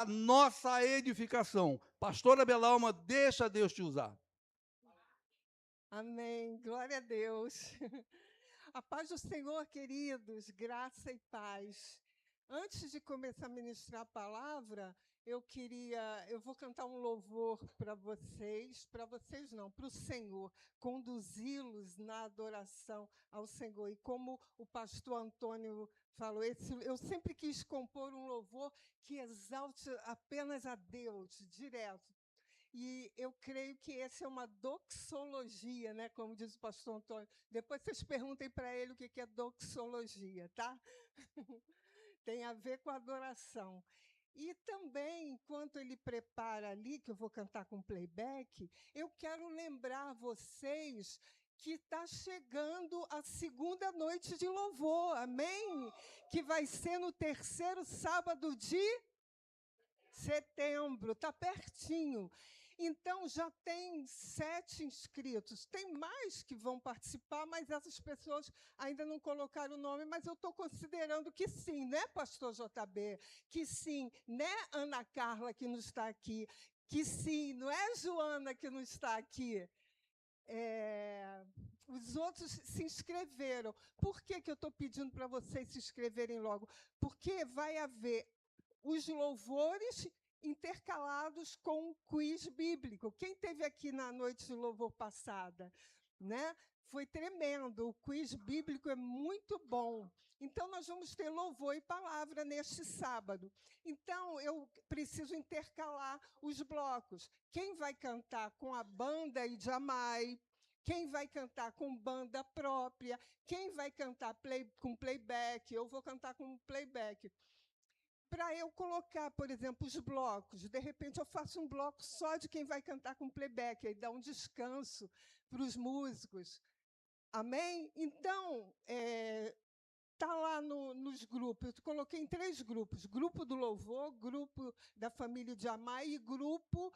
a nossa edificação. Pastora Belalma, deixa Deus te usar. Amém. Glória a Deus. A paz do Senhor, queridos, graça e paz. Antes de começar a ministrar a palavra, eu vou cantar um louvor para vocês não, para o Senhor, conduzi-los na adoração ao Senhor. E como o pastor Antônio falou, eu sempre quis compor um louvor que exalte apenas a Deus, direto. E eu creio que essa é uma doxologia, né, como diz o pastor Antônio. Depois vocês perguntem para ele o que é doxologia, tá? Tem a ver com adoração. E também, enquanto ele prepara ali, que eu vou cantar com playback, eu quero lembrar vocês que está chegando a segunda noite de louvor, amém? Que vai ser no terceiro sábado de setembro, está pertinho. Então, já tem 7 inscritos. Tem mais que vão participar, mas essas pessoas ainda não colocaram o nome, mas eu estou considerando que sim, né, pastor JB? Que sim, né, Ana Carla, que não está aqui? Que sim, não é, Joana, que não está aqui? Os outros se inscreveram. Por que eu estou pedindo para vocês se inscreverem logo? Porque vai haver os louvores intercalados com um quiz bíblico. Quem esteve aqui na noite de louvor passada, né? Foi tremendo. O quiz bíblico é muito bom. Então, nós vamos ter louvor e palavra neste sábado. Então, eu preciso intercalar os blocos. Quem vai cantar com a banda Ijamai? Quem vai cantar com banda própria? Quem vai cantar com playback? Eu vou cantar com playback. Para eu colocar, por exemplo, os blocos. De repente, eu faço um bloco só de quem vai cantar com playback, aí dá um descanso para os músicos. Amém? Então, está lá nos grupos. Eu coloquei em 3 grupos. Grupo do Louvor, grupo da família Ijamai e grupo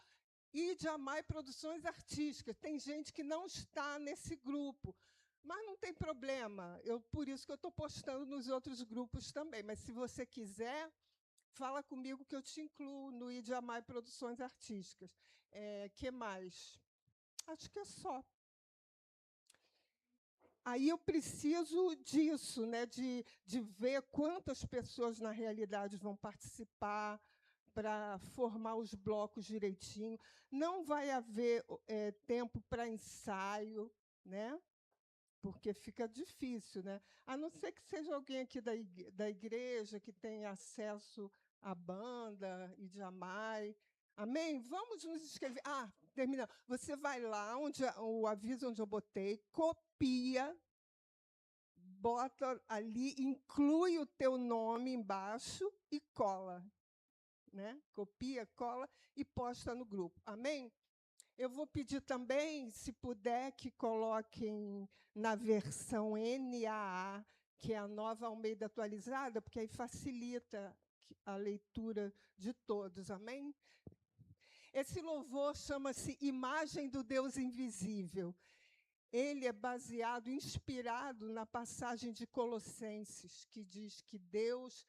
Ijamai Produções Artísticas. Tem gente que não está nesse grupo. Mas não tem problema. Por isso que eu estou postando nos outros grupos também. Mas, se você quiser, fala comigo que eu te incluo no Ijamai Produções Artísticas. Que mais? Acho que é só. Aí eu preciso disso, né, de ver quantas pessoas, na realidade, vão participar para formar os blocos direitinho. Não vai haver tempo para ensaio, né? Porque fica difícil, né? A não ser que seja alguém aqui da igreja que tenha acesso à banda, Ijamai. Amém? Vamos nos inscrever. Terminando. Você vai lá, o aviso onde eu botei, copia, bota ali, inclui o teu nome embaixo e cola. Né? Copia, cola e posta no grupo. Amém? Eu vou pedir também, se puder, que coloquem na versão NAA, que é a Nova Almeida atualizada, porque aí facilita a leitura de todos. Amém? Esse louvor chama-se Imagem do Deus Invisível. Ele é baseado, inspirado na passagem de Colossenses, que diz que Deus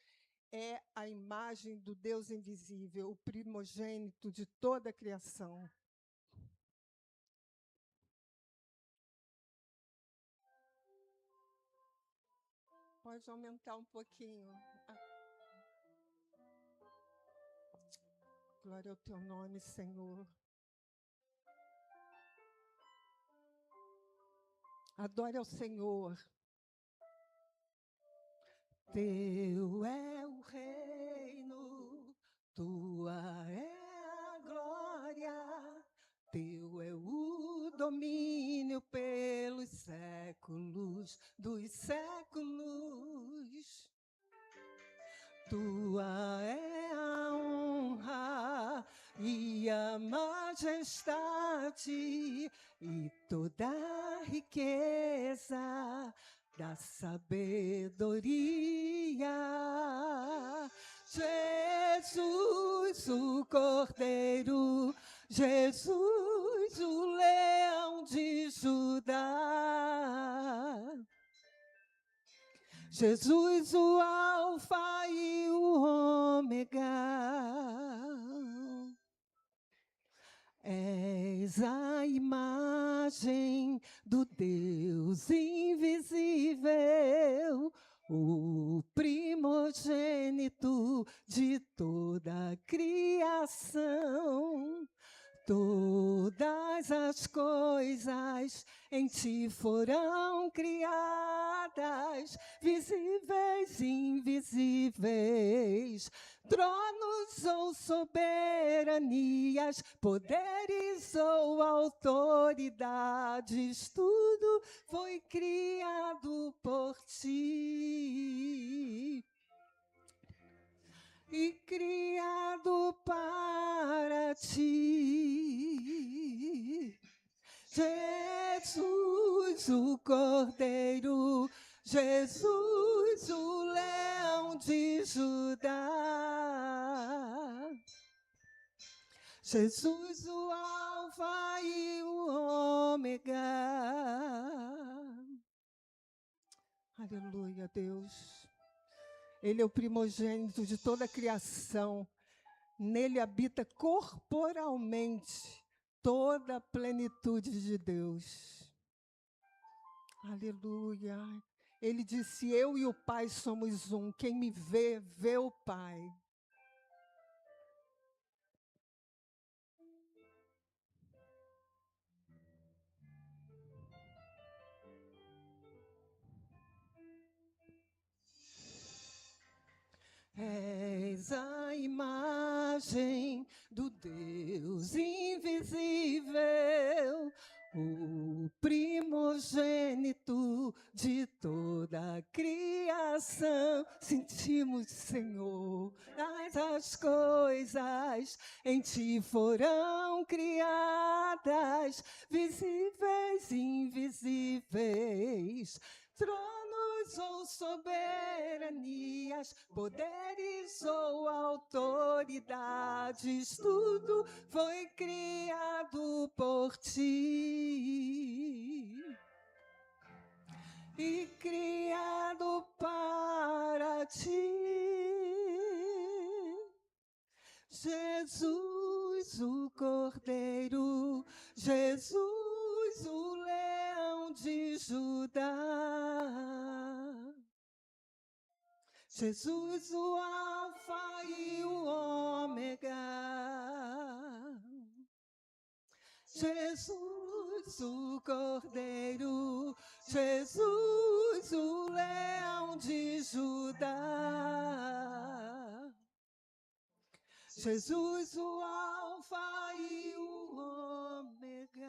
é a imagem do Deus invisível, o primogênito de toda a criação. Pode aumentar um pouquinho. Glória ao teu nome, Senhor. Adore ao Senhor. Teu é o reino, tua é a glória, teu é o domínio pelos séculos dos séculos. Tua é a honra e a majestade e toda a riqueza da sabedoria. Jesus, o Cordeiro, Jesus, o Leão de Judá. Jesus, o Alfa e o Ômega. És a imagem do Deus invisível, o primogênito de toda a criação. Todas as coisas em ti foram criadas, visíveis e invisíveis. Tronos ou soberanias, poderes ou autoridades, tudo foi criado por ti. E criado para ti. Jesus, o Cordeiro, Jesus, o Leão de Judá. Jesus, o Alfa e o Ômega. Aleluia, Deus. Ele é o primogênito de toda a criação. Nele habita corporalmente toda a plenitude de Deus. Aleluia. Ele disse, eu e o Pai somos um. Quem me vê, vê o Pai. És a imagem do Deus invisível, o primogênito de toda a criação. Sentimos, Senhor, as coisas em ti foram criadas, visíveis e invisíveis. Tronos ou soberanias, poderes ou autoridades, tudo foi criado por ti. E criado para ti. Jesus, o Cordeiro, Jesus, o Leão de Judá. Jesus, o Alfa e o Ômega. Jesus, o Cordeiro, Jesus, o Leão de Judá. Jesus, o Alfa e o Ômega.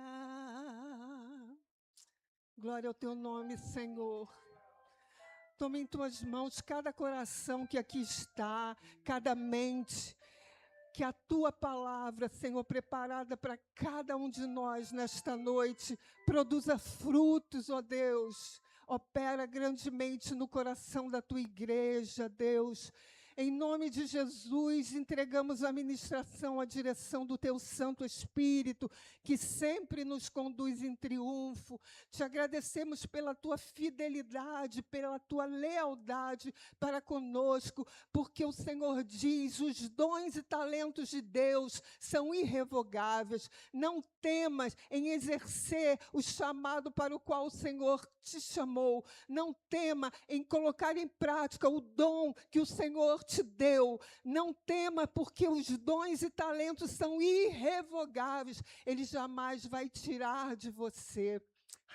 Glória ao teu nome, Senhor. Toma em tuas mãos cada coração que aqui está, cada mente, que a tua palavra, Senhor, preparada para cada um de nós nesta noite, produza frutos, ó Deus. Opera grandemente no coração da tua igreja, Deus. Em nome de Jesus, entregamos a ministração, a direção do teu Santo Espírito, que sempre nos conduz em triunfo. Te agradecemos pela tua fidelidade, pela tua lealdade para conosco, porque o Senhor diz, os dons e talentos de Deus são irrevogáveis. Não temas em exercer o chamado para o qual o Senhor te chamou. Não tema em colocar em prática o dom que o Senhor te deu. Não tema, porque os dons e talentos são irrevogáveis. Ele jamais vai tirar de você.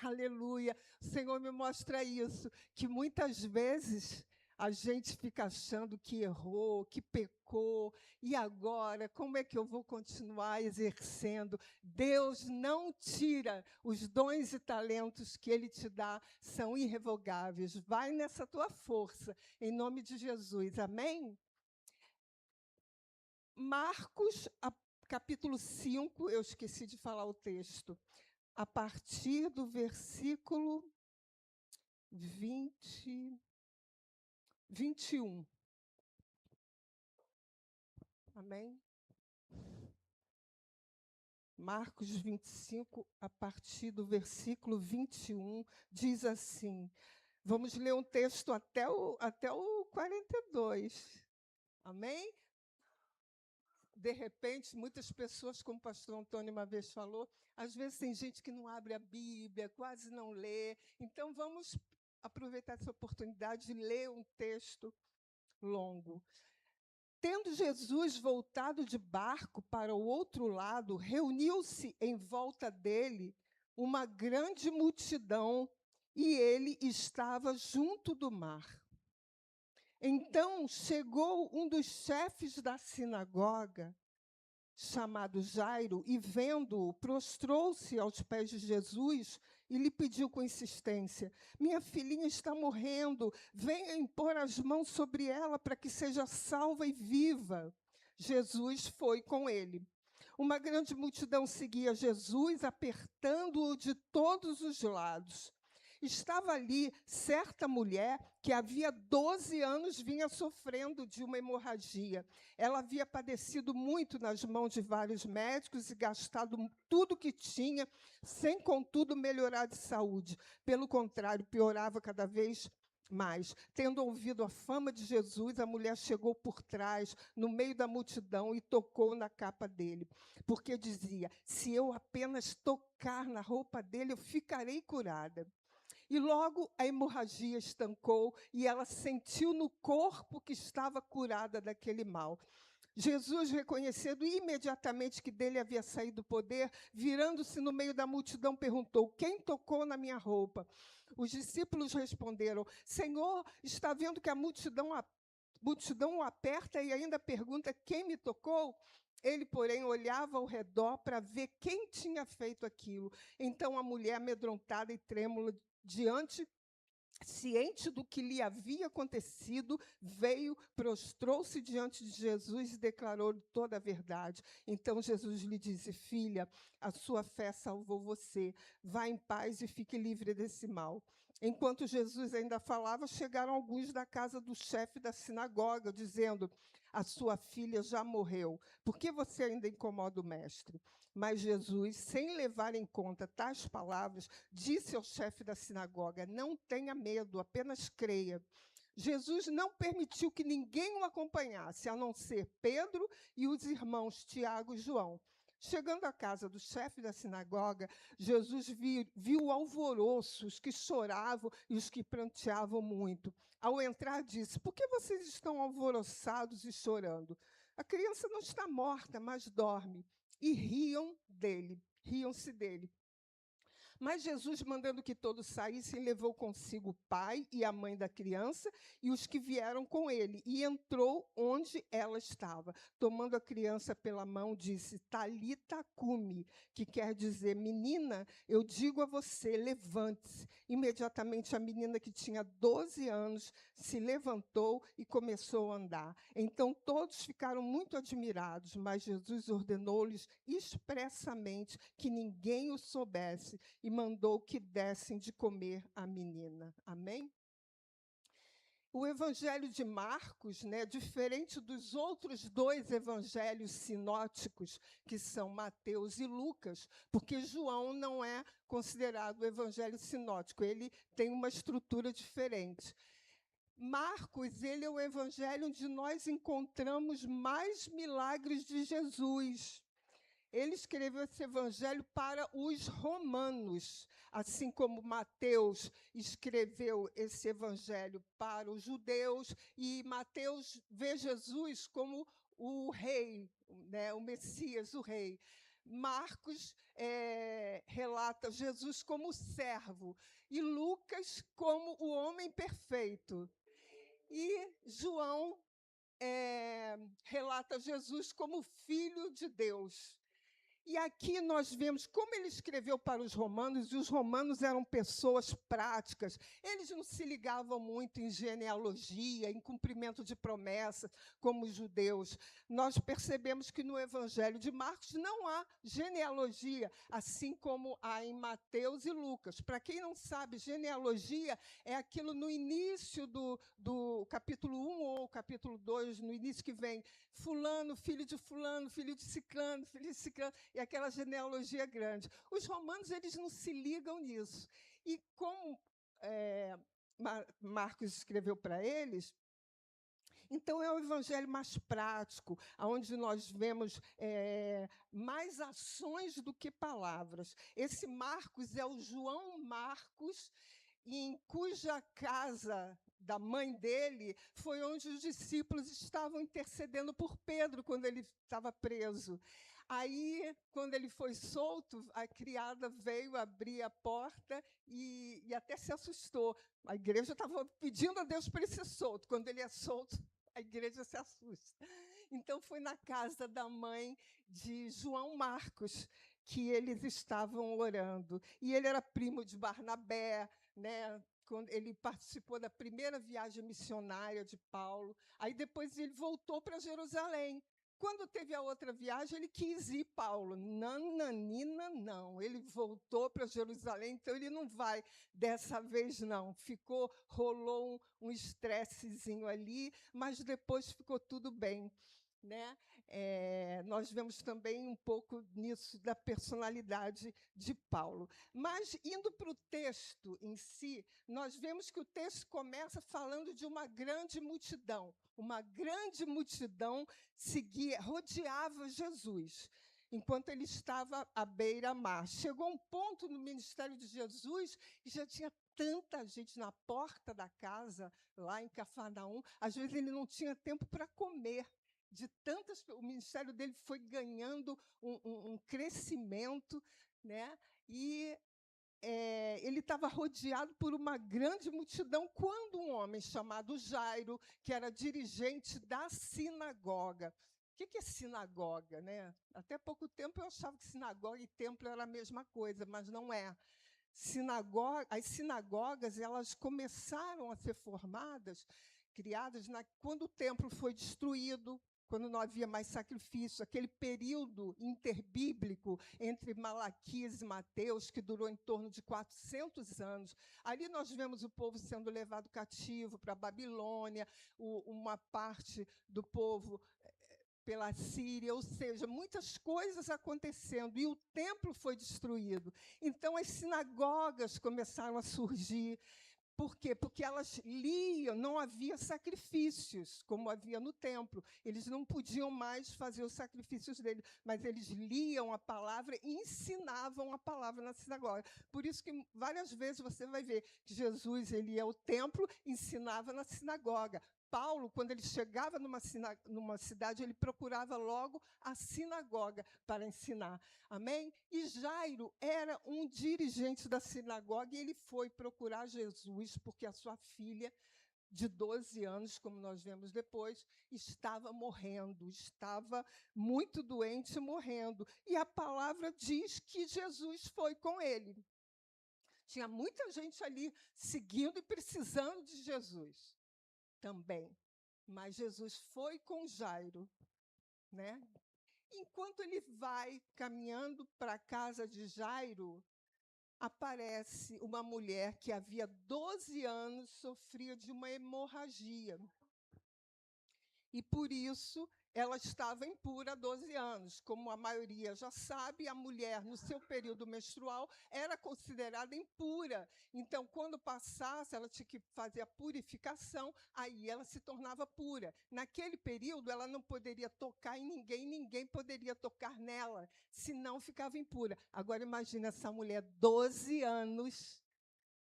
Aleluia. O Senhor me mostra isso, que muitas vezes a gente fica achando que errou, que pecou, e agora, como é que eu vou continuar exercendo? Deus não tira os dons e talentos que Ele te dá, são irrevogáveis. Vai nessa tua força, em nome de Jesus. Amém? Marcos, capítulo 5, eu esqueci de falar o texto, a partir do versículo 21. Amém? Marcos 25, a partir do versículo 21, diz assim: Vamos ler um texto até o 42. Amém? De repente, muitas pessoas, como o pastor Antônio uma vez falou, às vezes tem gente que não abre a Bíblia, quase não lê. Então, vamos aproveitar essa oportunidade de ler um texto longo. Tendo Jesus voltado de barco para o outro lado, reuniu-se em volta dele uma grande multidão e ele estava junto do mar. Então chegou um dos chefes da sinagoga, chamado Jairo, e vendo-o, prostrou-se aos pés de Jesus e lhe pediu com insistência: minha filhinha está morrendo, venha impor as mãos sobre ela para que seja salva e viva. Jesus foi com ele. Uma grande multidão seguia Jesus, apertando-o de todos os lados. Estava ali certa mulher que havia 12 anos vinha sofrendo de uma hemorragia. Ela havia padecido muito nas mãos de vários médicos e gastado tudo que tinha, sem, contudo, melhorar de saúde. Pelo contrário, piorava cada vez mais. Tendo ouvido a fama de Jesus, a mulher chegou por trás, no meio da multidão, e tocou na capa dele, porque dizia: se eu apenas tocar na roupa dele, eu ficarei curada. E logo a hemorragia estancou e ela sentiu no corpo que estava curada daquele mal. Jesus, reconhecendo imediatamente que dele havia saído o poder, virando-se no meio da multidão, perguntou: quem tocou na minha roupa? Os discípulos responderam: Senhor, está vendo que a multidão o aperta e ainda pergunta: quem me tocou? Ele, porém, olhava ao redor para ver quem tinha feito aquilo. Então a mulher, amedrontada e trêmula, ciente do que lhe havia acontecido, veio, prostrou-se diante de Jesus e declarou-lhe toda a verdade. Então Jesus lhe disse: filha, a sua fé salvou você. Vá em paz e fique livre desse mal. Enquanto Jesus ainda falava, chegaram alguns da casa do chefe da sinagoga, dizendo: a sua filha já morreu. Por que você ainda incomoda o mestre? Mas Jesus, sem levar em conta tais palavras, disse ao chefe da sinagoga: não tenha medo, apenas creia. Jesus não permitiu que ninguém o acompanhasse, a não ser Pedro e os irmãos Tiago e João. Chegando à casa do chefe da sinagoga, Jesus viu o alvoroço, os que choravam e os que pranteavam muito. Ao entrar, disse: por que vocês estão alvoroçados e chorando? A criança não está morta, mas dorme. E riam-se dele. Mas Jesus, mandando que todos saíssem, levou consigo o pai e a mãe da criança e os que vieram com ele, e entrou onde ela estava. Tomando a criança pela mão, disse: Talita cumi, que quer dizer: menina, eu digo a você, levante-se. Imediatamente a menina, que tinha 12 anos, se levantou e começou a andar. Então todos ficaram muito admirados, mas Jesus ordenou-lhes expressamente que ninguém o soubesse e mandou que dessem de comer à menina. Amém? O Evangelho de Marcos, diferente dos outros dois evangelhos sinóticos, que são Mateus e Lucas, porque João não é considerado o evangelho sinótico, ele tem uma estrutura diferente. Marcos, ele é o evangelho onde nós encontramos mais milagres de Jesus. Ele escreveu esse evangelho para os romanos, assim como Mateus escreveu esse evangelho para os judeus, e Mateus vê Jesus como o rei, o Messias, o rei. Marcos relata Jesus como servo, e Lucas como o homem perfeito. E João relata Jesus como filho de Deus. E aqui nós vemos como ele escreveu para os romanos, e os romanos eram pessoas práticas. Eles não se ligavam muito em genealogia, em cumprimento de promessas, como os judeus. Nós percebemos que no Evangelho de Marcos não há genealogia, assim como há em Mateus e Lucas. Para quem não sabe, genealogia é aquilo no início do capítulo 1 ou capítulo 2, no início que vem fulano, filho de ciclano, e aquela genealogia grande. Os romanos, eles não se ligam nisso. E como Marcos escreveu para eles. Então, é o evangelho mais prático, onde nós vemos mais ações do que palavras. Esse Marcos é o João Marcos, em cuja casa da mãe dele foi onde os discípulos estavam intercedendo por Pedro, quando ele estava preso. Aí, quando ele foi solto, a criada veio abrir a porta e até se assustou. A igreja estava pedindo a Deus para ele ser solto. Quando ele é solto, a igreja se assusta. Então, foi na casa da mãe de João Marcos que eles estavam orando. E ele era primo de Barnabé, né? Quando ele participou da primeira viagem missionária de Paulo. Aí, depois, ele voltou para Jerusalém. Quando teve a outra viagem, ele quis ir, Paulo. Nananina, não. Ele voltou para Jerusalém, então ele não vai dessa vez, não. Rolou um estressezinho ali, mas depois ficou tudo bem, né? Nós vemos também um pouco nisso da personalidade de Paulo. Mas, indo para o texto em si, nós vemos que o texto começa falando de uma grande multidão. Uma grande multidão rodeava Jesus, enquanto ele estava à beira-mar. Chegou um ponto no ministério de Jesus que já tinha tanta gente na porta da casa, lá em Cafarnaum, às vezes ele não tinha tempo para comer. O ministério dele foi ganhando um crescimento, né? E ele estava rodeado por uma grande multidão, quando um homem chamado Jairo, que era dirigente da sinagoga. O que é sinagoga, né? Até pouco tempo eu achava que sinagoga e templo era a mesma coisa, mas não é. As sinagogas, elas começaram a ser formadas, criadas quando o templo foi destruído, quando não havia mais sacrifício, aquele período interbíblico entre Malaquias e Mateus, que durou em torno de 400 anos. Ali nós vemos o povo sendo levado cativo para a Babilônia, uma parte do povo pela Síria, ou seja, muitas coisas acontecendo, e o templo foi destruído. Então, as sinagogas começaram a surgir. Por quê? Porque elas liam, não havia sacrifícios, como havia no templo. Eles não podiam mais fazer os sacrifícios deles, mas eles liam a palavra e ensinavam a palavra na sinagoga. Por isso que várias vezes você vai ver que Jesus ele ia ao templo e ensinava na sinagoga. Paulo, quando ele chegava numa cidade, ele procurava logo a sinagoga para ensinar. Amém? E Jairo era um dirigente da sinagoga e ele foi procurar Jesus porque a sua filha, de 12 anos, como nós vemos depois, estava morrendo, estava muito doente e morrendo. E a palavra diz que Jesus foi com ele. Tinha muita gente ali seguindo e precisando de Jesus também. Mas Jesus foi com Jairo, né? Enquanto ele vai caminhando para a casa de Jairo, aparece uma mulher que havia 12 anos sofria de uma hemorragia. E, por isso, ela estava impura há 12 anos. Como a maioria já sabe, a mulher, no seu período menstrual, era considerada impura. Então, quando passasse, ela tinha que fazer a purificação, aí ela se tornava pura. Naquele período, ela não poderia tocar em ninguém, ninguém poderia tocar nela, senão ficava impura. Agora, imagine essa mulher, 12 anos,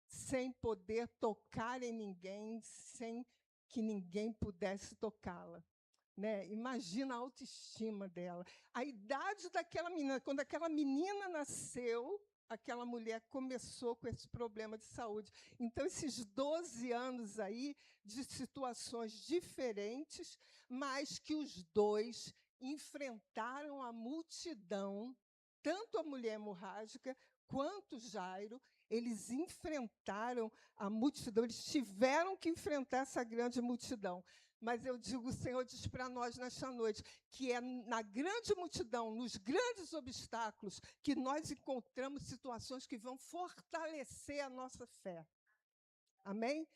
sem poder tocar em ninguém, sem que ninguém pudesse tocá-la. Né? Imagina a autoestima dela. A idade daquela menina, quando aquela menina nasceu, aquela mulher começou com esse problema de saúde. Então, esses 12 anos aí de situações diferentes, mas que os dois enfrentaram a multidão, tanto a mulher hemorrágica quanto Jairo, eles enfrentaram a multidão, eles tiveram que enfrentar essa grande multidão. Mas eu digo, o Senhor diz para nós nesta noite, que é na grande multidão, nos grandes obstáculos, que nós encontramos situações que vão fortalecer a nossa fé. Amém?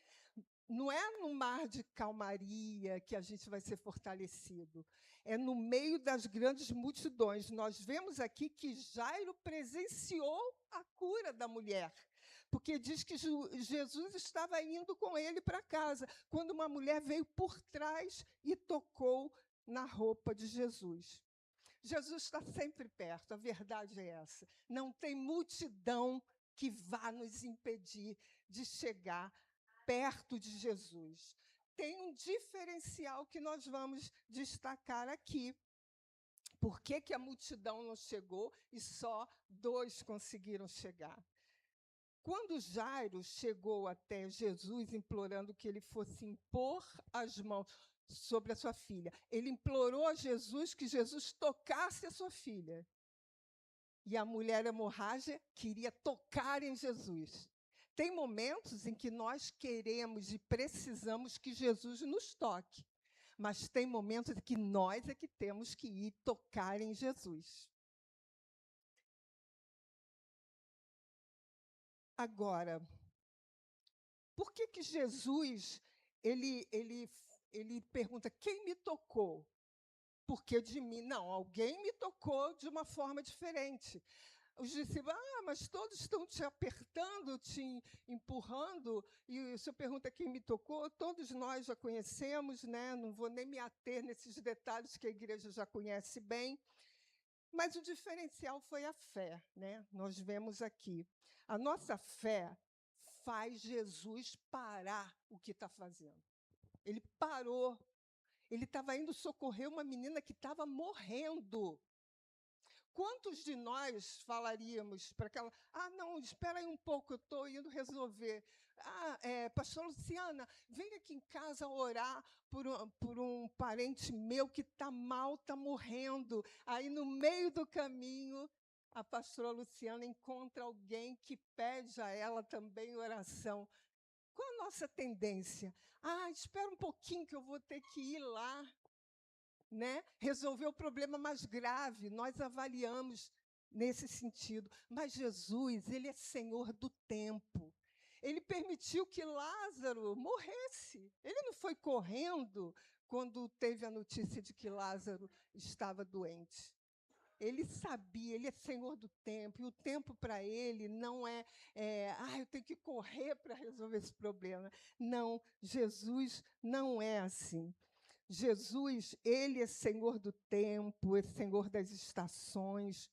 Não é no mar de calmaria que a gente vai ser fortalecido. É no meio das grandes multidões. Nós vemos aqui que Jairo presenciou a cura da mulher. porque diz que Jesus estava indo com ele para casa, quando uma mulher veio por trás e tocou na roupa de Jesus. Jesus está sempre perto, a verdade é essa. Não tem multidão que vá nos impedir de chegar perto de Jesus. Tem um diferencial que nós vamos destacar aqui. Por que que a multidão não chegou e só 2 conseguiram chegar? Quando Jairo chegou até Jesus implorando que ele fosse impor as mãos sobre a sua filha, ele implorou a Jesus que Jesus tocasse a sua filha. E a mulher hemorrágica queria tocar em Jesus. Tem momentos em que nós queremos e precisamos que Jesus nos toque, mas tem momentos em que nós é que temos que ir tocar em Jesus. Agora, por que que Jesus ele pergunta, quem me tocou? Porque de mim, não, alguém me tocou de uma forma diferente. Os discípulos, mas todos estão te apertando, te empurrando, e o senhor pergunta quem me tocou, todos nós já conhecemos, né? Não vou nem me ater nesses detalhes que a igreja já conhece bem, mas o diferencial foi a fé, né? Nós vemos aqui. A nossa fé faz Jesus parar o que está fazendo. Ele parou. Ele estava indo socorrer uma menina que estava morrendo. Quantos de nós falaríamos para aquela... não, espera aí um pouco, eu estou indo resolver. Pastor Luciana, vem aqui em casa orar por um parente meu que está mal, está morrendo. Aí, no meio do caminho, a pastora Luciana encontra alguém que pede a ela também oração. Qual a nossa tendência? Espera um pouquinho que eu vou ter que ir lá, né? Resolver o problema mais grave. Nós avaliamos nesse sentido. Mas Jesus, ele é Senhor do tempo. Ele permitiu que Lázaro morresse. Ele não foi correndo quando teve a notícia de que Lázaro estava doente. Ele sabia, ele é Senhor do tempo, e o tempo para ele não é, eu tenho que correr para resolver esse problema. Não, Jesus não é assim. Jesus, ele é Senhor do tempo, é Senhor das estações.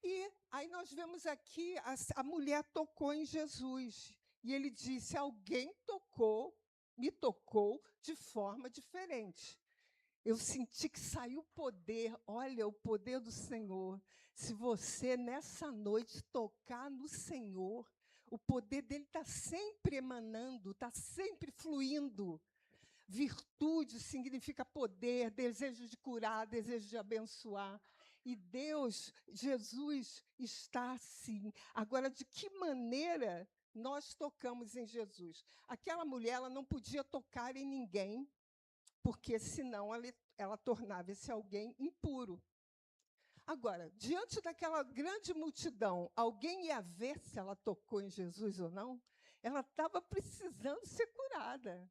E aí nós vemos aqui, a mulher tocou em Jesus, e ele disse, alguém me tocou de forma diferente. Eu senti que saiu poder, olha, o poder do Senhor. Se você, nessa noite, tocar no Senhor, o poder dele está sempre emanando, está sempre fluindo. Virtude significa poder, desejo de curar, desejo de abençoar. E Deus, Jesus, está assim. Agora, de que maneira nós tocamos em Jesus? Aquela mulher, ela não podia tocar em ninguém, porque senão ela tornava esse alguém impuro. Agora, diante daquela grande multidão, alguém ia ver se ela tocou em Jesus ou não? Ela estava precisando ser curada.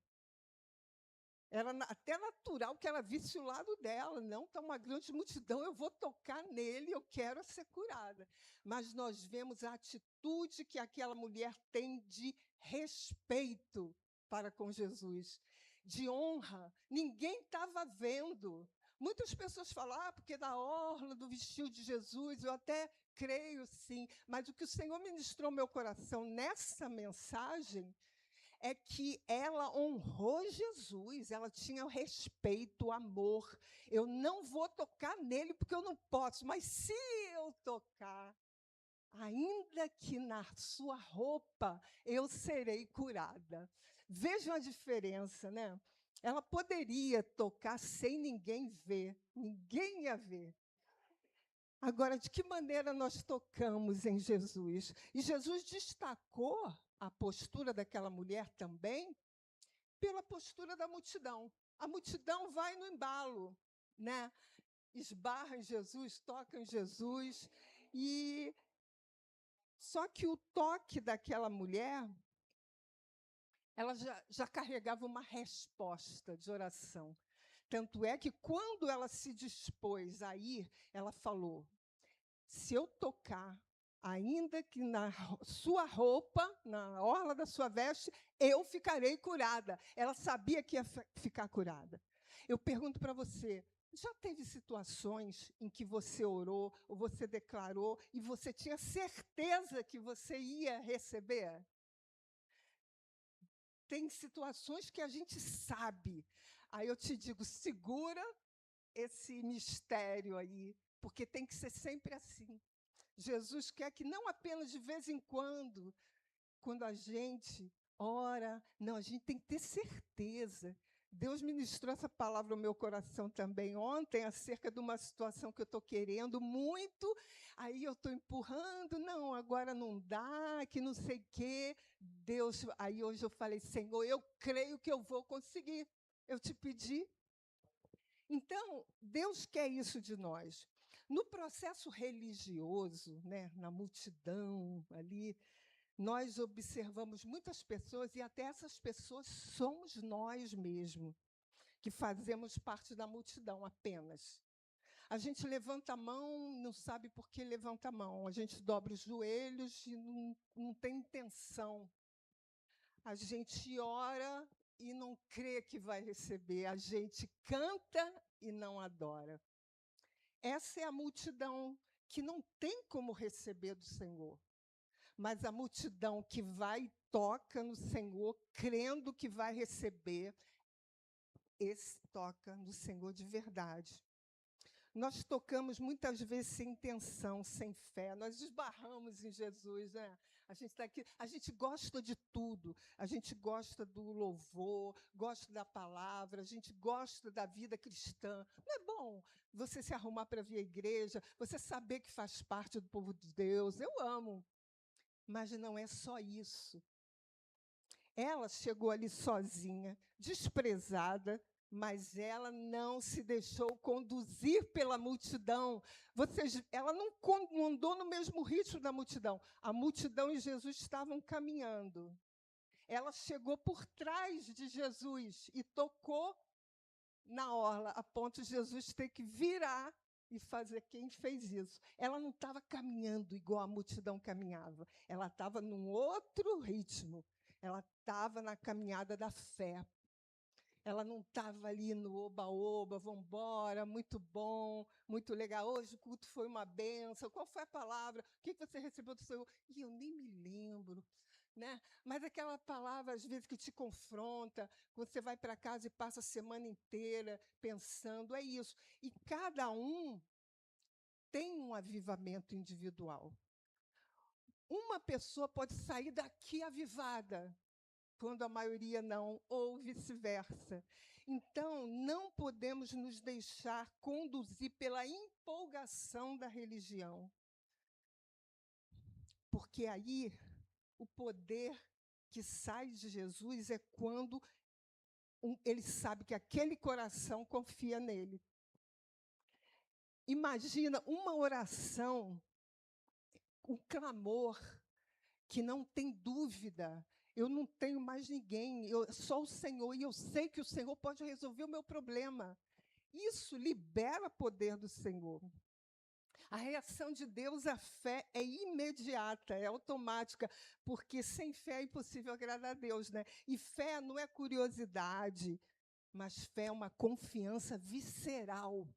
Era até natural que ela visse o lado dela. Não, está uma grande multidão, eu vou tocar nele, eu quero ser curada. Mas nós vemos a atitude que aquela mulher tem de respeito para com Jesus, de honra. Ninguém estava vendo. Muitas pessoas falam, porque da orla do vestido de Jesus, eu até creio, sim. Mas o que o Senhor ministrou no meu coração nessa mensagem é que ela honrou Jesus, ela tinha o respeito, o amor. Eu não vou tocar nele porque eu não posso, mas se eu tocar, ainda que na sua roupa, eu serei curada. Vejam a diferença, né? Ela poderia tocar sem ninguém ver, ninguém ia ver. Agora, de que maneira nós tocamos em Jesus? E Jesus destacou a postura daquela mulher também pela postura da multidão. A multidão vai no embalo, né? Esbarra em Jesus, toca em Jesus. E só que o toque daquela mulher, ela já carregava uma resposta de oração. Tanto é que, quando ela se dispôs a ir, ela falou, se eu tocar ainda que na sua roupa, na orla da sua veste, eu ficarei curada. Ela sabia que ia ficar curada. Eu pergunto para você, já teve situações em que você orou, ou você declarou, e você tinha certeza que você ia receber? Tem situações que a gente sabe. Aí eu te digo, segura esse mistério aí, porque tem que ser sempre assim. Jesus quer que não apenas de vez em quando a gente ora, não, a gente tem que ter certeza. Deus ministrou essa palavra no meu coração também ontem, acerca de uma situação que eu estou querendo muito, aí eu estou empurrando, não, agora não dá, que não sei o quê. Deus, aí hoje eu falei, Senhor, eu creio que eu vou conseguir. Eu te pedi. Então, Deus quer isso de nós. No processo religioso, né, na multidão ali, nós observamos muitas pessoas, e até essas pessoas somos nós mesmos, que fazemos parte da multidão apenas. A gente levanta a mão, não sabe por que levanta a mão. A gente dobra os joelhos e não tem intenção. A gente ora e não crê que vai receber. A gente canta e não adora. Essa é a multidão que não tem como receber do Senhor. Mas a multidão que vai e toca no Senhor, crendo que vai receber, esse toca no Senhor de verdade. Nós tocamos muitas vezes sem intenção, sem fé. Nós esbarramos em Jesus, né? A gente está aqui, a gente gosta de tudo. A gente gosta do louvor, gosta da palavra, a gente gosta da vida cristã. Não é bom você se arrumar para vir à igreja, você saber que faz parte do povo de Deus. Eu amo. Mas não é só isso. Ela chegou ali sozinha, desprezada, mas ela não se deixou conduzir pela multidão. Ela não andou no mesmo ritmo da multidão. A multidão e Jesus estavam caminhando. Ela chegou por trás de Jesus e tocou na orla, a ponto de Jesus ter que virar e fazer. Quem fez isso? Ela não estava caminhando igual a multidão caminhava. Ela estava num outro ritmo. Ela estava na caminhada da fé. Ela não estava ali no oba-oba, vamos embora, muito bom, muito legal. Hoje o culto foi uma benção. Qual foi a palavra? O que você recebeu do Senhor? E eu nem me lembro. Né? Mas aquela palavra, às vezes, que te confronta, você vai para casa e passa a semana inteira pensando, é isso. E cada um tem um avivamento individual. Uma pessoa pode sair daqui avivada, quando a maioria não, ou vice-versa. Então, não podemos nos deixar conduzir pela empolgação da religião. Porque aí o poder que sai de Jesus é quando ele sabe que aquele coração confia nele. Imagina uma oração, um clamor, que não tem dúvida. Eu não tenho mais ninguém, só o Senhor, e eu sei que o Senhor pode resolver o meu problema. Isso libera poder do Senhor. A reação de Deus à fé é imediata, é automática, porque sem fé é impossível agradar a Deus, né? E fé não é curiosidade, mas fé é uma confiança visceral.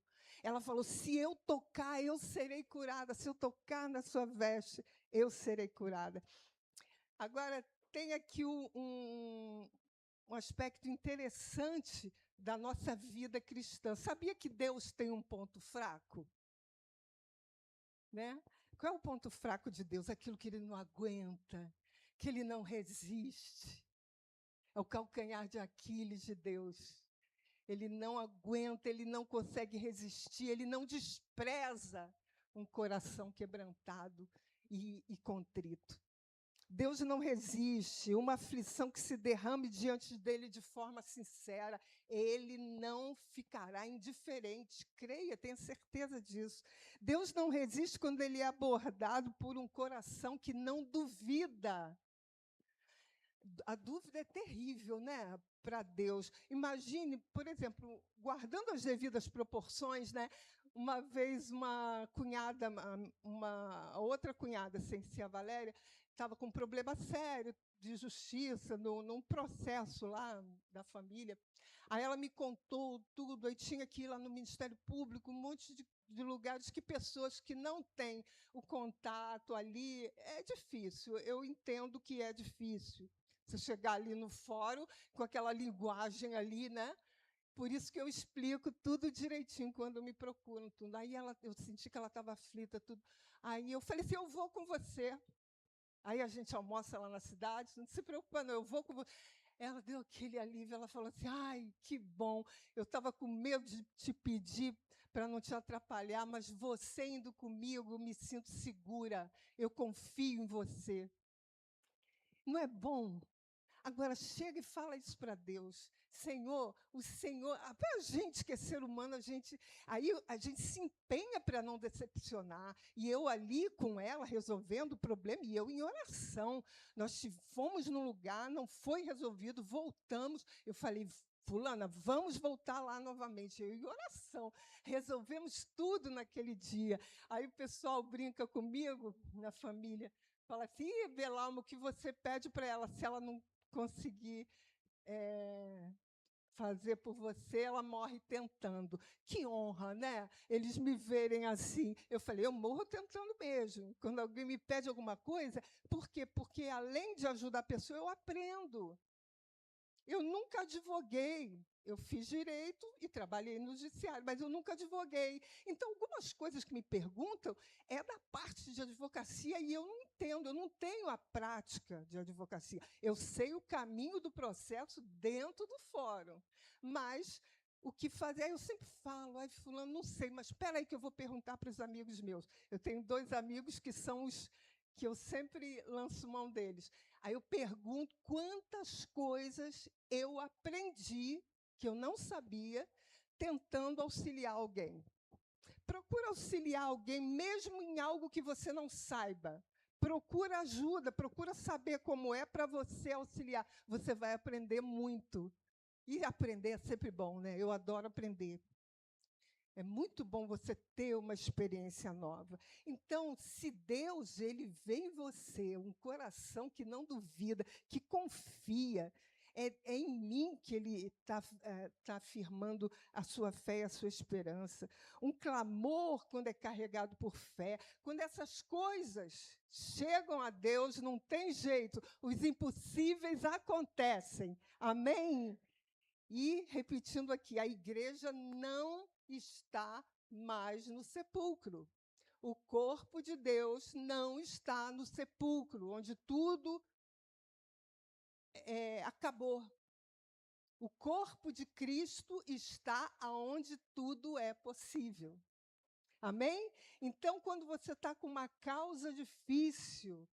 Ela falou, se eu tocar, eu serei curada. Se eu tocar na sua veste, eu serei curada. Agora, tem aqui um aspecto interessante da nossa vida cristã. Sabia que Deus tem um ponto fraco? Né? Qual é o ponto fraco de Deus? Aquilo que ele não aguenta, que ele não resiste. É o calcanhar de Aquiles de Deus. Ele não aguenta, ele não consegue resistir, ele não despreza um coração quebrantado e contrito. Deus não resiste, uma aflição que se derrame diante dele de forma sincera, ele não ficará indiferente, creia, tenha certeza disso. Deus não resiste quando ele é abordado por um coração que não duvida. A dúvida é terrível, né, para Deus. Imagine, por exemplo, guardando as devidas proporções, né, Uma vez uma cunhada, uma outra cunhada, sem ser a Valéria, estava com um problema sério de justiça, num processo lá da família. Aí ela me contou tudo, aí tinha que ir lá no Ministério Público, um monte de lugares que pessoas que não têm o contato ali, é difícil, eu entendo que é difícil. Você chegar ali no fórum, com aquela linguagem ali, né? Por isso que eu explico tudo direitinho quando me procuram tudo. Aí eu senti que ela estava aflita, tudo. Aí eu falei assim, eu vou com você. Aí a gente almoça lá na cidade, não se preocupa não, eu vou com você. Ela deu aquele alívio, ela falou assim, ai, que bom, eu estava com medo de te pedir para não te atrapalhar, mas você indo comigo, eu me sinto segura, eu confio em você. Não é bom? Agora, chega e fala isso para Deus. Senhor, o Senhor, para a gente que é ser humano, aí a gente se empenha para não decepcionar. E eu ali com ela, resolvendo o problema, e eu em oração. Nós fomos num lugar, não foi resolvido, voltamos. Eu falei, fulana, vamos voltar lá novamente. Eu em oração. Resolvemos tudo naquele dia. Aí o pessoal brinca comigo, na família, fala assim, Belalmo, o que você pede para ela, se ela não conseguir fazer por você, ela morre tentando. Que honra, né? Eles me verem assim. Eu falei, eu morro tentando mesmo. Quando alguém me pede alguma coisa, por quê? Porque, além de ajudar a pessoa, eu aprendo. Eu nunca advoguei. Eu fiz direito e trabalhei no judiciário, mas eu nunca advoguei. Então, algumas coisas que me perguntam é da parte de advocacia e eu não entendo, eu não tenho a prática de advocacia. Eu sei o caminho do processo dentro do fórum, mas o que fazer? Eu sempre falo, ai, fulano, não sei, mas espera aí que eu vou perguntar para os amigos meus. Eu tenho 2 amigos que são os que eu sempre lanço mão deles. Aí eu pergunto quantas coisas eu aprendi que eu não sabia, tentando auxiliar alguém. Procura auxiliar alguém, mesmo em algo que você não saiba. Procura ajuda, procura saber como é para você auxiliar. Você vai aprender muito. E aprender é sempre bom, né? Eu adoro aprender. É muito bom você ter uma experiência nova. Então, se Deus ele vê em você um coração que não duvida, que confia, é em mim que ele tá afirmando a sua fé e a sua esperança. Um clamor, quando é carregado por fé, quando essas coisas chegam a Deus, não tem jeito, os impossíveis acontecem. Amém? E, repetindo aqui, a igreja não está mais no sepulcro. O corpo de Deus não está no sepulcro, onde tudo acabou. O corpo de Cristo está aonde tudo é possível. Amém? Então, quando você está com uma causa difícil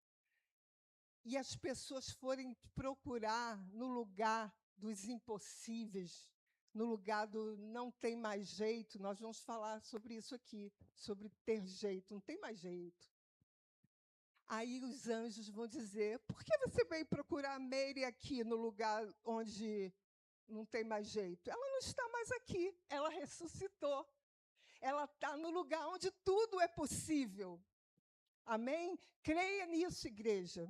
e as pessoas forem procurar no lugar dos impossíveis, no lugar do não tem mais jeito, nós vamos falar sobre isso aqui, sobre ter jeito, não tem mais jeito. Aí os anjos vão dizer, por que você veio procurar a Meire aqui, no lugar onde não tem mais jeito? Ela não está mais aqui, ela ressuscitou. Ela está no lugar onde tudo é possível. Amém? Creia nisso, igreja.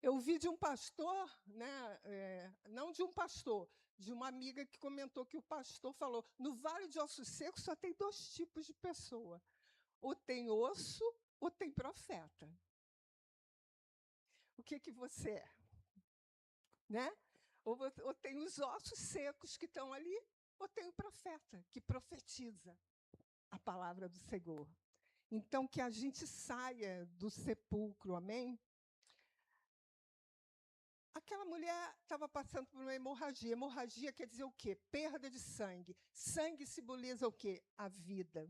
Eu vi de um pastor, né, não de um pastor, de uma amiga que comentou que o pastor falou, no Vale de Ossos Secos só tem 2 tipos de pessoa. Ou tem osso, ou tem profeta. O que você é? Né? Ou tem os ossos secos que estão ali, ou tem o profeta, que profetiza a palavra do Senhor. Então, que a gente saia do sepulcro, amém? Aquela mulher estava passando por uma hemorragia. Hemorragia quer dizer o quê? Perda de sangue. Sangue simboliza o quê? A vida.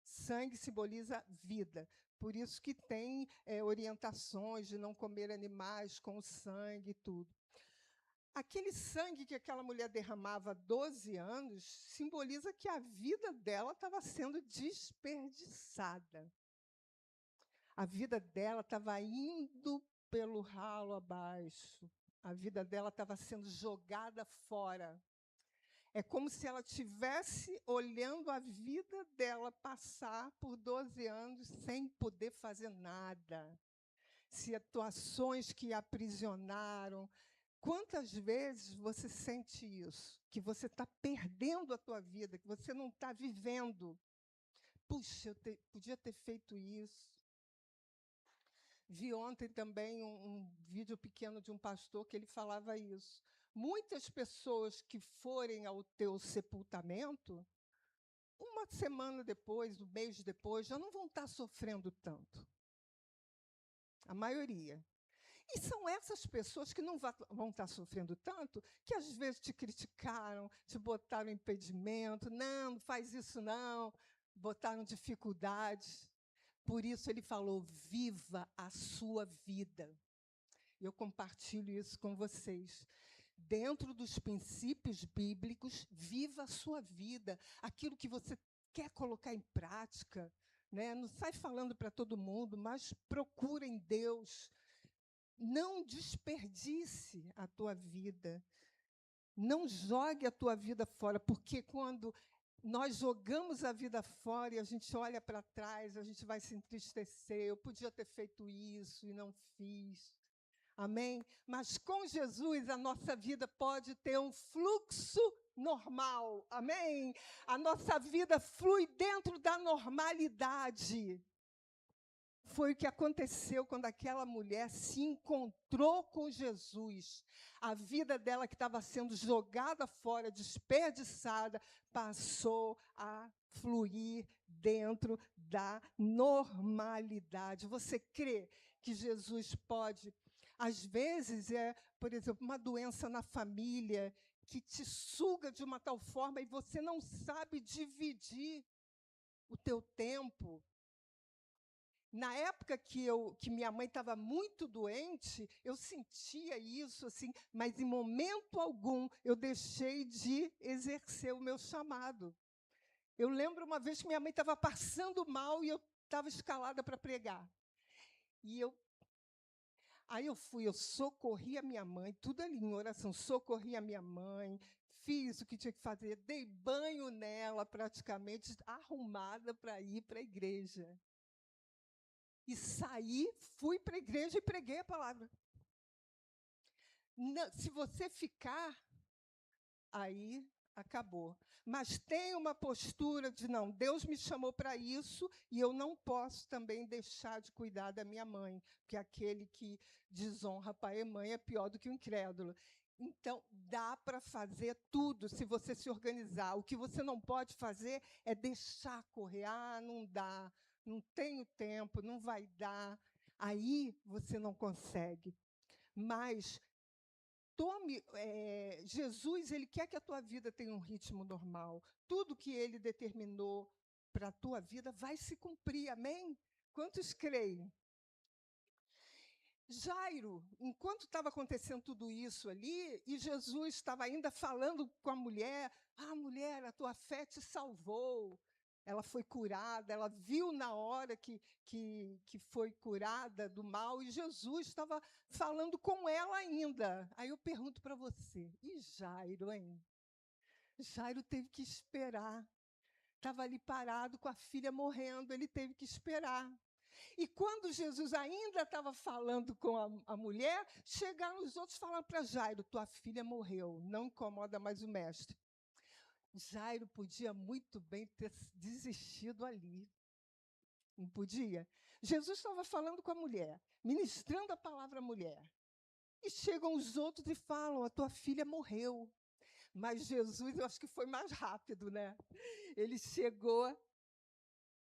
Sangue simboliza vida. Por isso que tem orientações de não comer animais com sangue e tudo. Aquele sangue que aquela mulher derramava há 12 anos simboliza que a vida dela estava sendo desperdiçada. A vida dela estava indo pelo ralo abaixo. A vida dela estava sendo jogada fora. É como se ela estivesse olhando a vida dela passar por 12 anos sem poder fazer nada. Situações que a aprisionaram. Quantas vezes você sente isso? Que você está perdendo a tua vida, que você não está vivendo. Puxa, podia ter feito isso. Vi ontem também um vídeo pequeno de um pastor que ele falava isso. Muitas pessoas que forem ao teu sepultamento, uma semana depois, um mês depois, já não vão estar sofrendo tanto. A maioria. E são essas pessoas que não vão estar sofrendo tanto, que às vezes te criticaram, te botaram impedimento, não faz isso não, botaram dificuldades. Por isso ele falou, viva a sua vida. Eu compartilho isso com vocês. Dentro dos princípios bíblicos, viva a sua vida. Aquilo que você quer colocar em prática. Né? Não sai falando para todo mundo, mas procura em Deus. Não desperdice a tua vida. Não jogue a tua vida fora, porque quando nós jogamos a vida fora e a gente olha para trás, a gente vai se entristecer. Eu podia ter feito isso e não fiz. Amém? Mas com Jesus a nossa vida pode ter um fluxo normal. Amém? A nossa vida flui dentro da normalidade. Foi o que aconteceu quando aquela mulher se encontrou com Jesus. A vida dela, que estava sendo jogada fora, desperdiçada, passou a fluir dentro da normalidade. Você crê que Jesus pode? Às vezes, por exemplo, uma doença na família que te suga de uma tal forma e você não sabe dividir o teu tempo. Na época que minha mãe estava muito doente, eu sentia isso, assim, mas em momento algum eu deixei de exercer o meu chamado. Eu lembro uma vez que minha mãe estava passando mal e eu estava escalada para pregar. Aí eu socorri a minha mãe, tudo ali em oração, socorri a minha mãe, fiz o que tinha que fazer, dei banho nela praticamente, arrumada para ir para a igreja. E saí, fui para a igreja e preguei a palavra. Não, se você ficar, aí acabou. Mas tem uma postura de, não, Deus me chamou para isso e eu não posso também deixar de cuidar da minha mãe, porque aquele que desonra pai e mãe é pior do que o incrédulo. Então, dá para fazer tudo se você se organizar. O que você não pode fazer é deixar correr. Ah, não dá, não tenho tempo, não vai dar. Aí você não consegue. Mas Jesus, ele quer que a tua vida tenha um ritmo normal. Tudo que ele determinou para a tua vida vai se cumprir, amém? Quantos creem? Jairo, enquanto estava acontecendo tudo isso ali, e Jesus estava ainda falando com a mulher, mulher, a tua fé te salvou. Ela foi curada, ela viu na hora que foi curada do mal, e Jesus estava falando com ela ainda. Aí eu pergunto para você, e Jairo, hein? Jairo teve que esperar. Estava ali parado com a filha morrendo, ele teve que esperar. E quando Jesus ainda estava falando com a mulher, chegaram os outros falando para Jairo, tua filha morreu, não incomoda mais o mestre. Jairo podia muito bem ter desistido ali. Não podia? Jesus estava falando com a mulher, ministrando a palavra à mulher. E chegam os outros e falam, a tua filha morreu. Mas Jesus, eu acho que foi mais rápido, né? Ele chegou,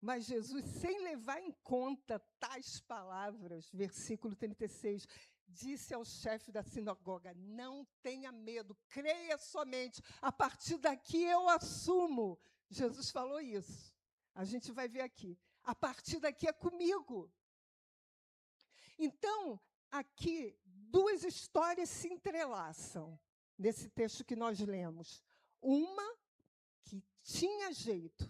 mas Jesus, sem levar em conta tais palavras, versículo 36, disse ao chefe da sinagoga, não tenha medo, creia somente, a partir daqui eu assumo. Jesus falou isso. A gente vai ver aqui. A partir daqui é comigo. Então, aqui, duas histórias se entrelaçam nesse texto que nós lemos. Uma que tinha jeito.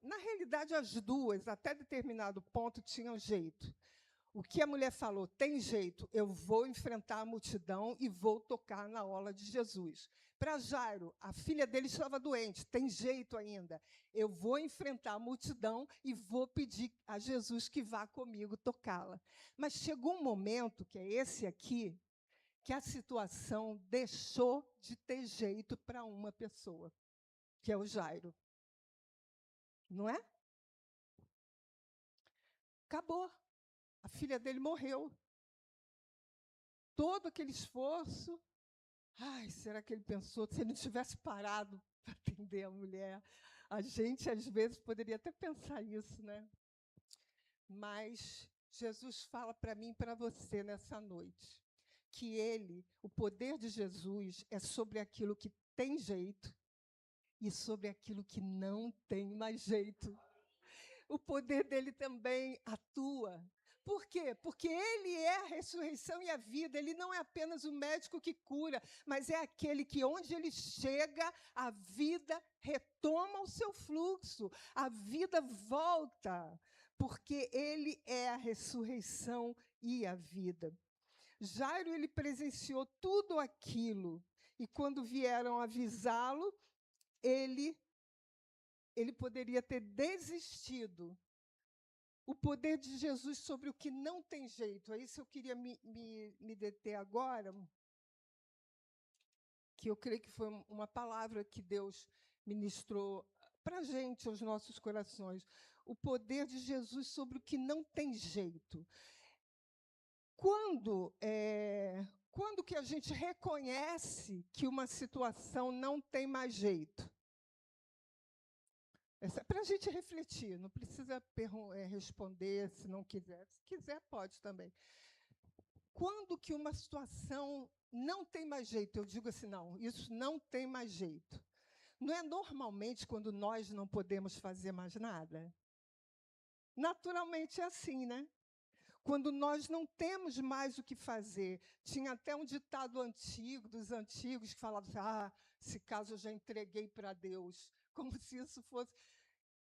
Na realidade, as duas, até determinado ponto, tinham jeito. O que a mulher falou, tem jeito, eu vou enfrentar a multidão e vou tocar na orla de Jesus. para Jairo, a filha dele estava doente, tem jeito ainda. Eu vou enfrentar a multidão e vou pedir a Jesus que vá comigo tocá-la. Mas chegou um momento, que é esse aqui, que a situação deixou de ter jeito para uma pessoa, que é o Jairo. Não é? Acabou. A filha dele morreu. Todo aquele esforço. Ai, será que ele pensou, se ele não tivesse parado para atender a mulher? A gente, às vezes, poderia até pensar isso, né? Mas Jesus fala para mim e para você nessa noite, que o poder de Jesus é sobre aquilo que tem jeito e sobre aquilo que não tem mais jeito. O poder dele também atua. Por quê? Porque ele é a ressurreição e a vida. Ele não é apenas o médico que cura, mas é aquele que, onde ele chega, a vida retoma o seu fluxo, a vida volta, porque ele é a ressurreição e a vida. Jairo, ele presenciou tudo aquilo, e quando vieram avisá-lo, ele poderia ter desistido. O poder de Jesus sobre o que não tem jeito. É isso que eu queria me deter agora, que eu creio que foi uma palavra que Deus ministrou para a gente, aos nossos corações. O poder de Jesus sobre o que não tem jeito. Quando que a gente reconhece que uma situação não tem mais jeito? É para a gente refletir, não precisa responder se não quiser. Se quiser, pode também. Quando que uma situação não tem mais jeito? Eu digo assim, não, isso não tem mais jeito. Não é normalmente quando nós não podemos fazer mais nada? Naturalmente é assim, né? Quando nós não temos mais o que fazer. Tinha até um ditado antigo, dos antigos, que falava assim, esse caso eu já entreguei para Deus. Como se isso fosse...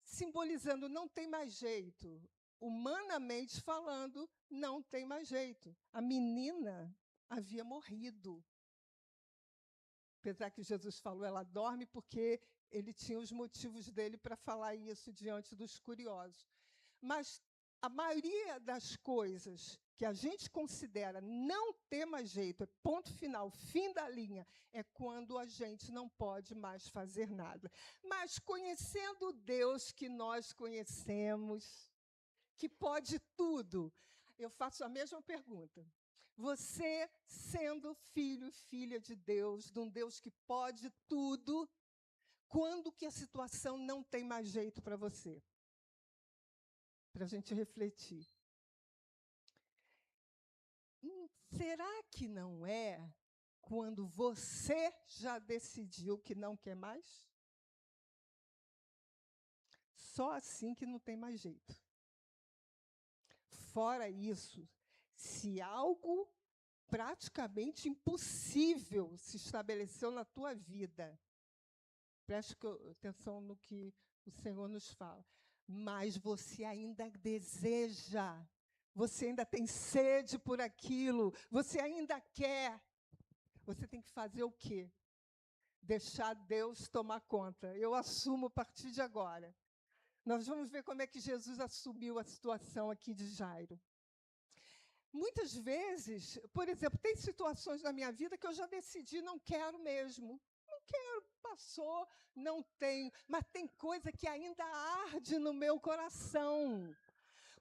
simbolizando, não tem mais jeito. Humanamente falando, não tem mais jeito. A menina havia morrido. Apesar que Jesus falou, ela dorme, porque ele tinha os motivos dele para falar isso diante dos curiosos. Mas a maioria das coisas que a gente considera não ter mais jeito, é ponto final, fim da linha, é quando a gente não pode mais fazer nada. Mas conhecendo o Deus que nós conhecemos, que pode tudo, eu faço a mesma pergunta. Você, sendo filho e filha de Deus, de um Deus que pode tudo, quando que a situação não tem mais jeito para você? Para a gente refletir. Será que não é quando você já decidiu que não quer mais? Só assim que não tem mais jeito. Fora isso, se algo praticamente impossível se estabeleceu na tua vida, preste atenção no que o Senhor nos fala, mas você ainda deseja, você ainda tem sede por aquilo, você ainda quer, você tem que fazer o quê? Deixar Deus tomar conta. Eu assumo a partir de agora. Nós vamos ver como é que Jesus assumiu a situação aqui de Jairo. Muitas vezes, por exemplo, tem situações na minha vida que eu já decidi, não quero mesmo. Não quero, passou, não tenho. Mas tem coisa que ainda arde no meu coração.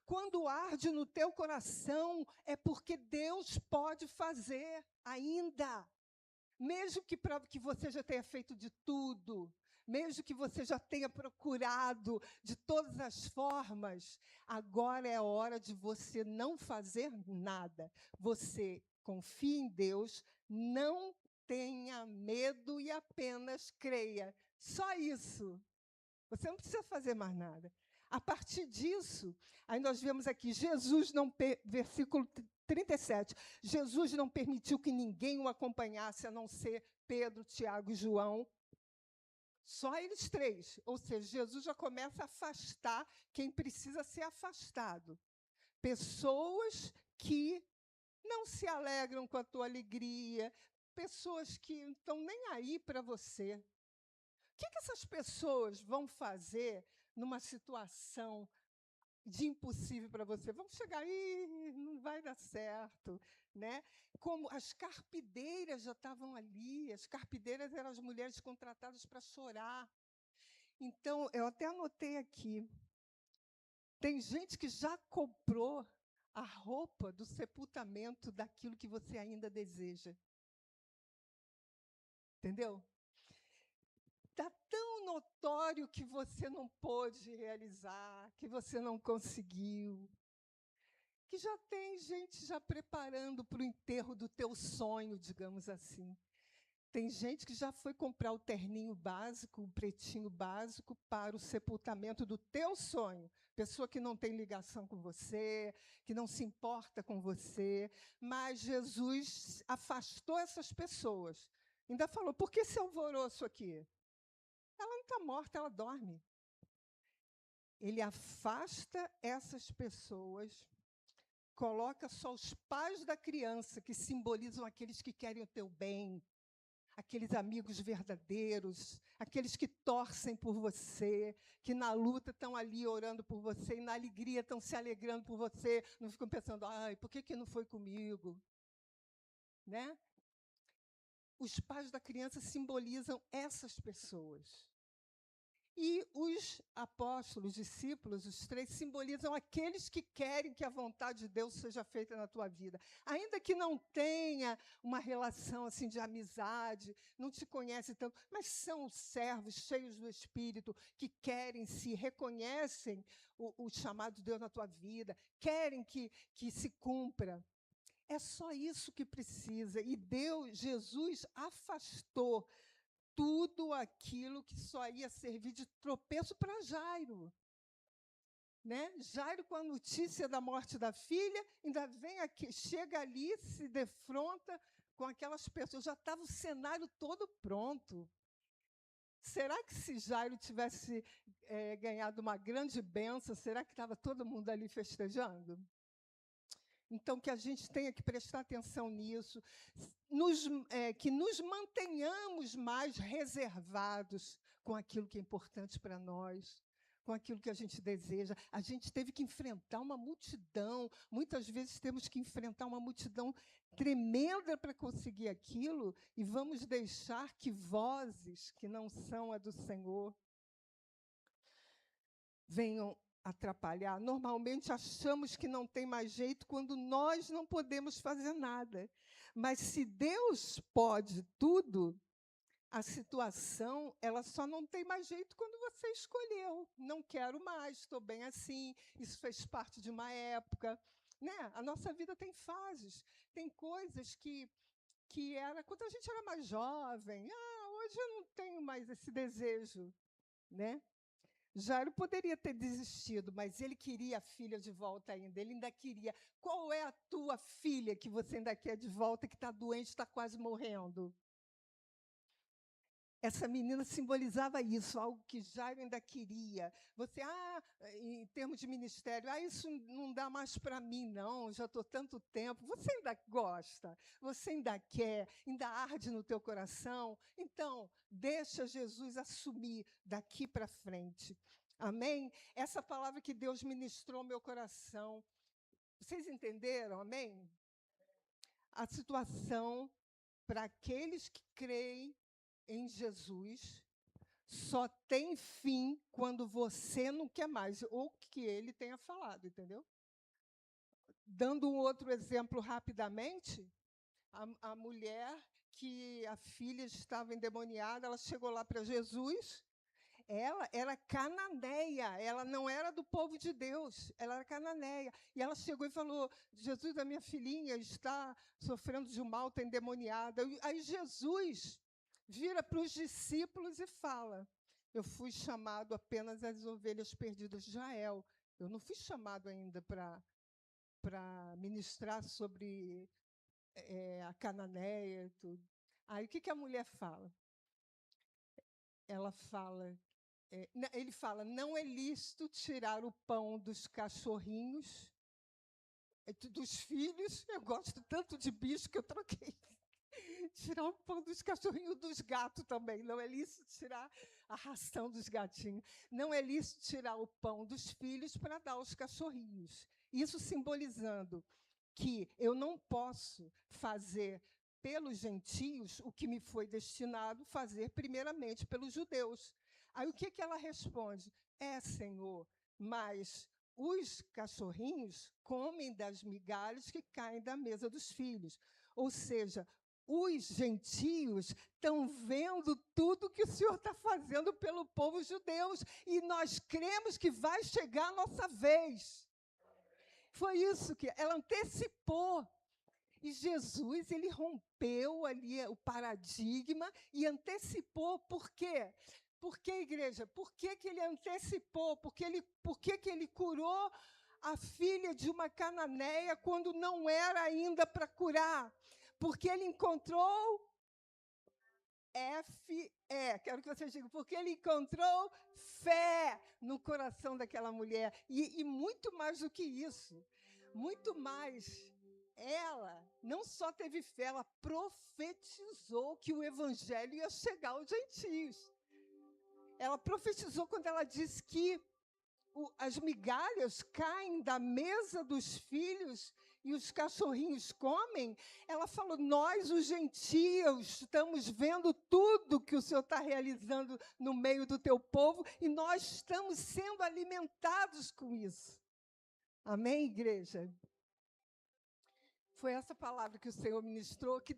Quando arde no teu coração, é porque Deus pode fazer ainda. Mesmo que você já tenha feito de tudo, mesmo que você já tenha procurado de todas as formas, agora é a hora de você não fazer nada. Você confie em Deus, não tenha medo e apenas creia. Só isso. Você não precisa fazer mais nada. A partir disso, aí nós vemos aqui, versículo 37, Jesus não permitiu que ninguém o acompanhasse, a não ser Pedro, Tiago e João. Só eles três. Ou seja, Jesus já começa a afastar quem precisa ser afastado. Pessoas que não se alegram com a tua alegria, pessoas que não estão nem aí para você. O que essas pessoas vão fazer numa situação de impossível para você? Vamos chegar aí, não vai dar certo, né? Como as carpideiras já estavam ali, as carpideiras eram as mulheres contratadas para chorar. Então, eu até anotei aqui, tem gente que já comprou a roupa do sepultamento daquilo que você ainda deseja. Entendeu? Está tão notório que você não pôde realizar, que você não conseguiu, que já tem gente já preparando para o enterro do teu sonho, digamos assim. Tem gente que já foi comprar o terninho básico, o pretinho básico, para o sepultamento do teu sonho. Pessoa que não tem ligação com você, que não se importa com você. Mas Jesus afastou essas pessoas. Ainda falou, por que esse alvoroço aqui? Ela não está morta, ela dorme. Ele afasta essas pessoas, coloca só os pais da criança, que simbolizam aqueles que querem o teu bem, aqueles amigos verdadeiros, aqueles que torcem por você, que na luta estão ali orando por você, e na alegria estão se alegrando por você, não ficam pensando, ai, por que não foi comigo? Né? Os pais da criança simbolizam essas pessoas. E os apóstolos, discípulos, os três, simbolizam aqueles que querem que a vontade de Deus seja feita na tua vida. Ainda que não tenha uma relação assim de amizade, não te conhece tanto, mas são servos cheios do Espírito, que querem, se reconhecem o chamado de Deus na tua vida, querem que se cumpra. É só isso que precisa. E Deus, Jesus, afastou tudo aquilo que só ia servir de tropeço para Jairo. Né? Jairo, com a notícia da morte da filha, ainda vem aqui, chega ali, se defronta com aquelas pessoas. Já estava o cenário todo pronto. Será que se Jairo tivesse ganhado uma grande bênção, será que estava todo mundo ali festejando? Então, que a gente tenha que prestar atenção nisso, que nos mantenhamos mais reservados com aquilo que é importante para nós, com aquilo que a gente deseja. A gente teve que enfrentar uma multidão, muitas vezes temos que enfrentar uma multidão tremenda para conseguir aquilo, e vamos deixar que vozes que não são a do Senhor venham atrapalhar. Normalmente achamos que não tem mais jeito quando nós não podemos fazer nada. Mas se Deus pode tudo, a situação ela só não tem mais jeito quando você escolheu. Não quero mais, estou bem assim, isso fez parte de uma época. Né? A nossa vida tem fases, tem coisas que era quando a gente era mais jovem. Hoje eu não tenho mais esse desejo. Né? Jairo poderia ter desistido, mas ele queria a filha de volta ainda. Ele ainda queria. Qual é a tua filha que você ainda quer de volta, que está doente, está quase morrendo? Essa menina simbolizava isso, algo que Jairo ainda queria. Você, em termos de ministério, isso não dá mais para mim, não, já estou tanto tempo. Você ainda gosta, você ainda quer, ainda arde no teu coração. Então, deixa Jesus assumir daqui para frente. Amém? Essa palavra que Deus ministrou ao meu coração. Vocês entenderam? Amém? A situação para aqueles que creem em Jesus só tem fim quando você não quer mais, ou que ele tenha falado, entendeu? Dando um outro exemplo rapidamente, a mulher que a filha estava endemoniada, ela chegou lá para Jesus, ela era cananeia, ela não era do povo de Deus, ela era cananeia. E ela chegou e falou, Jesus, a minha filhinha está sofrendo de um mal, está endemoniada. Aí Jesus vira para os discípulos e fala, eu fui chamado apenas às ovelhas perdidas de Israel. Eu não fui chamado ainda para ministrar sobre a cananeia e tudo. Aí o que a mulher fala? Ela fala, ele fala, não é lícito tirar o pão dos cachorrinhos, dos filhos. Eu gosto tanto de bicho que eu troquei. tirar o pão dos cachorrinhos, dos gatos também. Não é lícito tirar a ração dos gatinhos. Não é lícito tirar o pão dos filhos para dar aos cachorrinhos. Isso simbolizando que eu não posso fazer pelos gentios o que me foi destinado fazer primeiramente pelos judeus. Aí o que ela responde? Senhor, mas os cachorrinhos comem das migalhas que caem da mesa dos filhos. Ou seja, os gentios estão vendo tudo que o Senhor está fazendo pelo povo judeu, e nós cremos que vai chegar a nossa vez. Foi isso que ela antecipou. E Jesus, ele rompeu ali o paradigma e antecipou. Por quê? Por que, igreja? Por que ele antecipou? Por que ele curou a filha de uma cananeia quando não era ainda para curar? Porque ele encontrou quero que vocês digam, porque ele encontrou fé no coração daquela mulher. E muito mais do que isso, muito mais. Ela não só teve fé, ela profetizou que o evangelho ia chegar aos gentios. Ela profetizou quando ela disse que as migalhas caem da mesa dos filhos e os cachorrinhos comem. Ela falou, nós, os gentios, estamos vendo tudo que o Senhor está realizando no meio do teu povo e nós estamos sendo alimentados com isso. Amém, igreja? Foi essa palavra que o Senhor ministrou, que